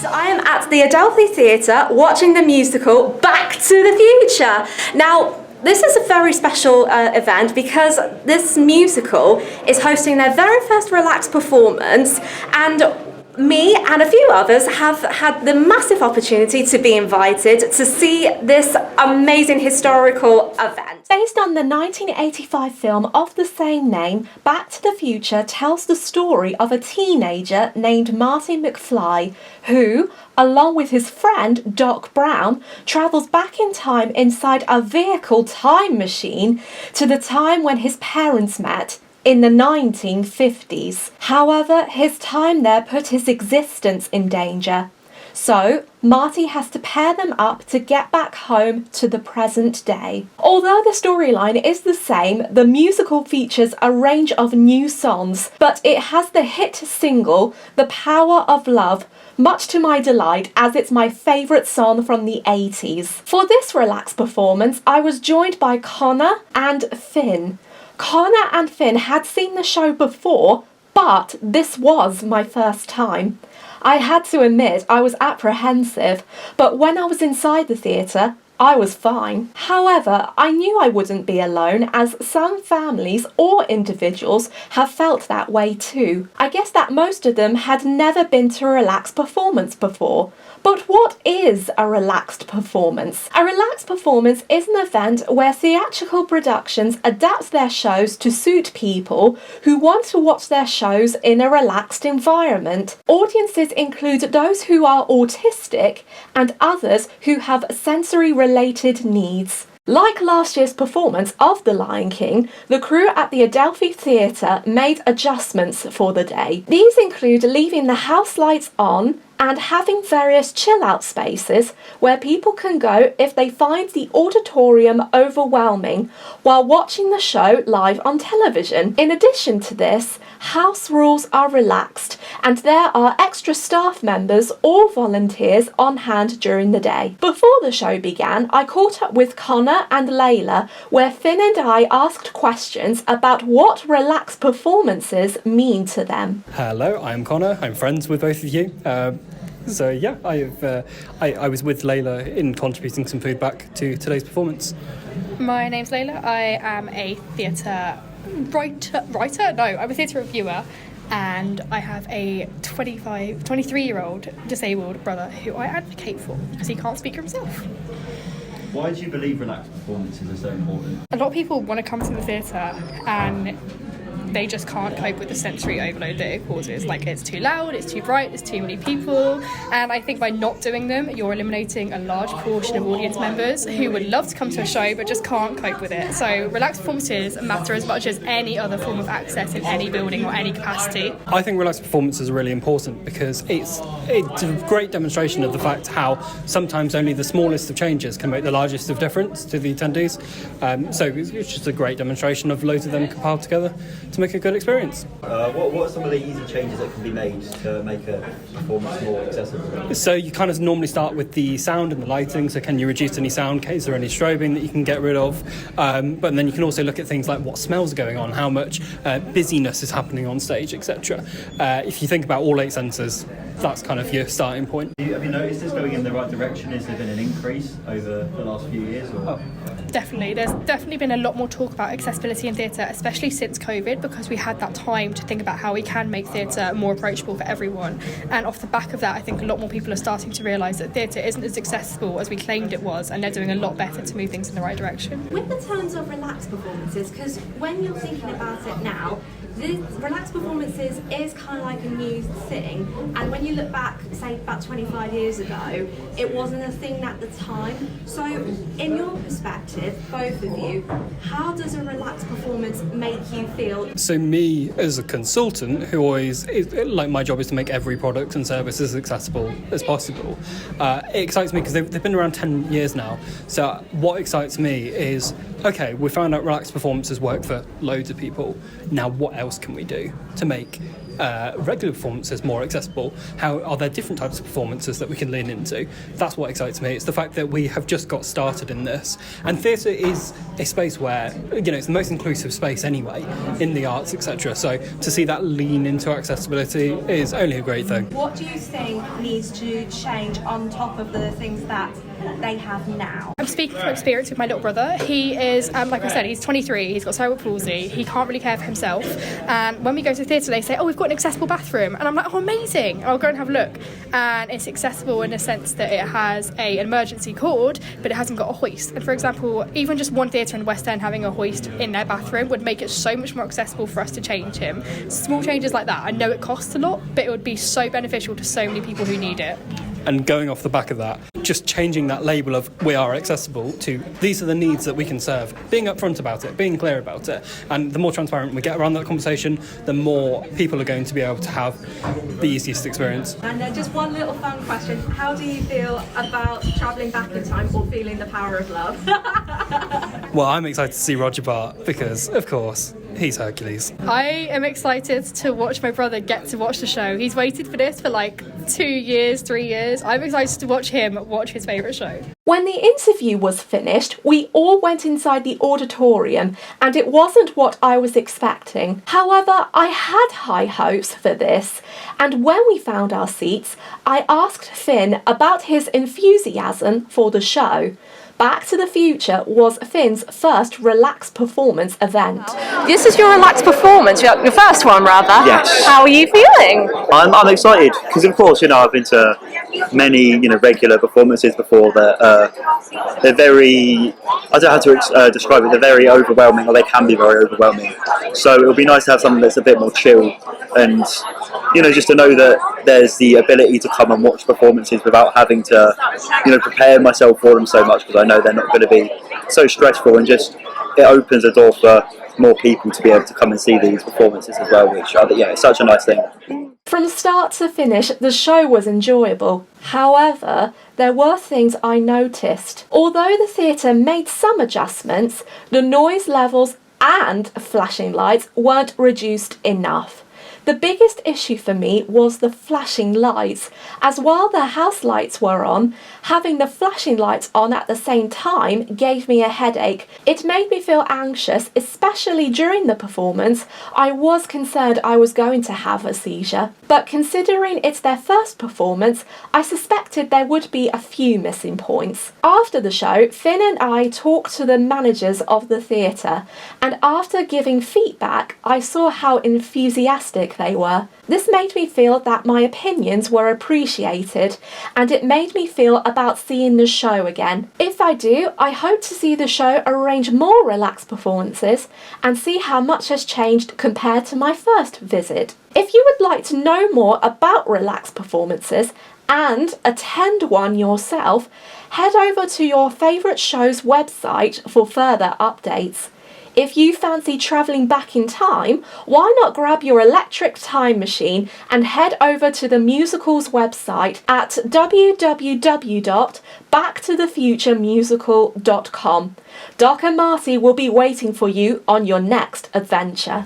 So I am at the Adelphi Theatre watching the musical Back to the Future. Now, this is a very special event because this musical is hosting their very first relaxed performance, and me and a few others have had the massive opportunity to be invited to see this amazing historical event. Based on the 1985 film of the same name, Back to the Future tells the story of a teenager named Marty McFly who, along with his friend Doc Brown, travels back in time inside a vehicle time machine to the time when his parents met in the 1950s. However, his time there put his existence in danger. So, Marty has to pair them up to get back home to the present day. Although the storyline is the same, the musical features a range of new songs, but it has the hit single, The Power of Love, much to my delight, as it's my favourite song from the 80s. For this relaxed performance, I was joined by Connor and Finn. Connor and Finn had seen the show before, but this was my first time. I had to admit I was apprehensive, but when I was inside the theatre, I was fine. However, I knew I wouldn't be alone, as some families or individuals have felt that way too. I guess that most of them had never been to a relaxed performance before. But what is a relaxed performance? A relaxed performance is an event where theatrical productions adapt their shows to suit people who want to watch their shows in a relaxed environment. Audiences include those who are autistic and others who have sensory-related needs. Like last year's performance of The Lion King, the crew at the Adelphi Theatre made adjustments for the day. These include leaving the house lights on and having various chill-out spaces where people can go if they find the auditorium overwhelming while watching the show live on television. In addition to this, house rules are relaxed and there are extra staff members or volunteers on hand during the day. Before the show began, I caught up with Connor and Layla, where Finn and I asked questions about what relaxed performances mean to them. Hello, I'm Connor. I'm friends with both of you. I was with Layla in contributing some food back to today's performance. My name's Layla. I am a theatre writer? No, I'm a theatre reviewer, and I have a 23-year-old disabled brother who I advocate for because he can't speak for himself. Why do you believe relaxed performances are so important? A lot of people want to come to the theatre and they just can't cope with the sensory overload that it causes. Like, it's too loud, it's too bright, there's too many people, and I think by not doing them, you're eliminating a large portion of audience members who would love to come to a show but just can't cope with it. So relaxed performances matter as much as any other form of access in any building or any capacity. I think relaxed performances are really important because it's a great demonstration of the fact how sometimes only the smallest of changes can make the largest of difference to the attendees. So it's just a great demonstration of loads of them compiled together to make a good experience. What are some of the easy changes that can be made to make a performance more accessible? So you kind of normally start with the sound and the lighting. So can you reduce any sound? Is there any strobing that you can get rid of? But then you can also look at things like what smells are going on, how much busyness is happening on stage, etc. If you think about all 8 senses, that's kind of your starting point. Have you noticed this going in the right direction? Has there been an increase over the last few years? Definitely. There's definitely been a lot more talk about accessibility in theatre, especially since COVID, because we had that time to think about how we can make theatre more approachable for everyone. And off the back of that, I think a lot more people are starting to realise that theatre isn't as accessible as we claimed it was, and they're doing a lot better to move things in the right direction. With the terms of relaxed performances, because when you're thinking about it now, the relaxed performances is kind of like a new thing, and when you look back, say about 25 years ago, it wasn't a thing at the time. So in your perspective, both of you, how does a relaxed performance make you feel? So me as a consultant who my job is to make every product and service as accessible as possible, it excites me because they've been around 10 years now. So what excites me is, okay, we found out relaxed performances work for loads of people. Now what else else can we do to make regular performances more accessible? How are there different types of performances that we can lean into? That's what excites me. It's the fact that we have just got started in this, and theatre is a space where, you know, it's the most inclusive space anyway in the arts, etc. So to see that lean into accessibility is only a great thing. What do you think needs to change on top of the things that they have now? I'm speaking from experience with my little brother. He is, like I said, he's 23, he's got cerebral palsy, he can't really care for himself, and when we go to theatre they say, oh, we've got an accessible bathroom, and I'm like, oh, amazing, and I'll go and have a look, and it's accessible in a sense that it has an emergency cord, but it hasn't got a hoist. And for example, even just one theatre in West End having a hoist in their bathroom would make it so much more accessible for us to change him. Small changes like that, I know it costs a lot, but it would be so beneficial to so many people who need it. And going off the back of that, just changing that label of we are accessible to these are the needs that we can serve, being upfront about it, being clear about it, and the more transparent we get around that conversation, the more people are going to be able to have the easiest experience. And just one little fun question, how do you feel about travelling back in time or feeling the power of love? Well, I'm excited to see Roger Bart because, of course, he's Hercules. I am excited to watch my brother get to watch the show. He's waited for this for like 2 years, 3 years. I'm excited to watch him watch his favourite show. When the interview was finished, we all went inside the auditorium, and it wasn't what I was expecting. However, I had high hopes for this, and when we found our seats, I asked Finn about his enthusiasm for the show. Back to the Future was Finn's first relaxed performance event. This is your relaxed performance, your first one rather. Yes. How are you feeling? I'm excited because, of course, you know, I've been to many, you know, regular performances before that they're very, I don't know how to describe it, they're very overwhelming, or they can be very overwhelming. So it would be nice to have something that's a bit more chill, and, you know, just to know that there's the ability to come and watch performances without having to, you know, prepare myself for them so much, because I know they're not going to be so stressful, and just it opens a door for more people to be able to come and see these performances as well, which I think, yeah, it's such a nice thing. From start to finish, the show was enjoyable. However, there were things I noticed. Although the theatre made some adjustments, the noise levels and flashing lights weren't reduced enough. The biggest issue for me was the flashing lights, as while the house lights were on, having the flashing lights on at the same time gave me a headache. It made me feel anxious, especially during the performance. I was concerned I was going to have a seizure, but considering it's their first performance, I suspected there would be a few missing points. After the show, Finn and I talked to the managers of the theatre, and after giving feedback, I saw how enthusiastic they were. This made me feel that my opinions were appreciated, and it made me feel about seeing the show again. If I do, I hope to see the show arrange more relaxed performances and see how much has changed compared to my first visit. If you would like to know more about relaxed performances and attend one yourself, head over to your favourite show's website for further updates. If you fancy travelling back in time, why not grab your electric time machine and head over to the musical's website at www.backtothefuturemusical.com. Doc and Marty will be waiting for you on your next adventure.